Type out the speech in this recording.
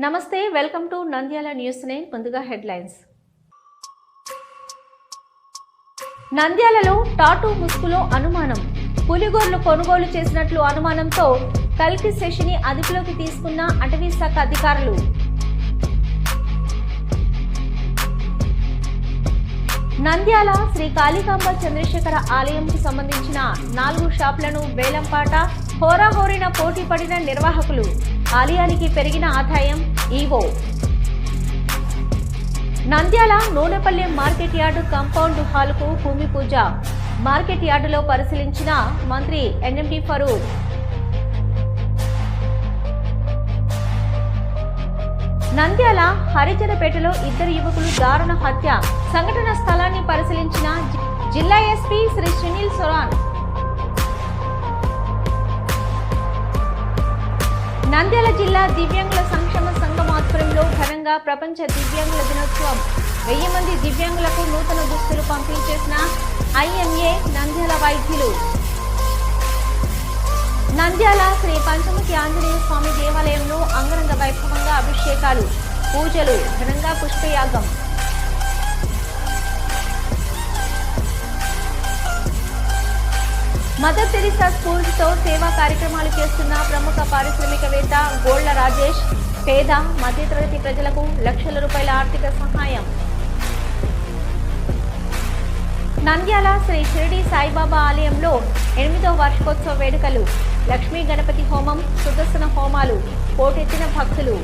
నమస్తే, welcome to Nandyal news 9. ముందుగా headlines. నంద్యాలలో టాటూ ముసుగులో అనుమానం. పులిగోర్లు కొనుగోలు చేసినట్లు అనుమానంతో కల్కి శశిని అదుపులోకి తీసుకున్న అటవీ శాఖ అధికారులు. నంద్యాల శ్రీ కాళికాంబ చంద్రశేఖర ఆలయంకు సంబంధించిన 4 షాపులను వేలంపాట హోరాహోరిన పోటీ పడిన నిర్వాహకులు. ఆలయానికి పెరిగిన ఆదాయం. EO. Nandyal Nunepalle market yard compound హాల్కు భూమి పూజ. మార్కెట్ యార్డులో పరిశీలించిన మంత్రి ఎన్ఎండి ఫరూక్. నంద్యాల హరిజనపేటలో 2 యువకులు దారుణ హత్య. సంఘటన స్థలాన్ని పరిశీలించిన జిల్లా ఎస్పీ శ్రీ సునీల్ సోరాన్. నంద్యాల జిల్లా దివ్యాంగుల సంక్షేమ సంఘం ఆధ్వర్యంలో ఘనంగా ప్రపంచ దివ్యాంగుల దినోత్సవం. 1000 మంది దివ్యాంగులకు నూతన దుస్తులు పంపిణీ చేసిన ఐఎంఏ నంద్యాల వైద్యులు. నంద్యాల శ్రీ పంచముఖి ఆంజనేయ స్వామి దేవాలయంలో అంగరంగ వైభవంగా అభిషేకాలు, పూజలు, ఘనంగా పుష్పయాగం. మదర్ తెరిసా స్కూల్స్తో సేవా కార్యక్రమాలు చేస్తున్న ప్రముఖ పారిశ్రామికవేత్త గోళ్ల రాజేష్. పేద మధ్యతరగతి ప్రజలకు లక్షల రూపాయల ఆర్థిక సహాయం. నంద్యాల శ్రీ షిరిడి సాయిబాబా ఆలయంలో 8వ వార్షికోత్సవ వేడుకలు. లక్ష్మీ గణపతి హోమం, సుదర్శన హోమాలు, పోటెత్తిన భక్తులు.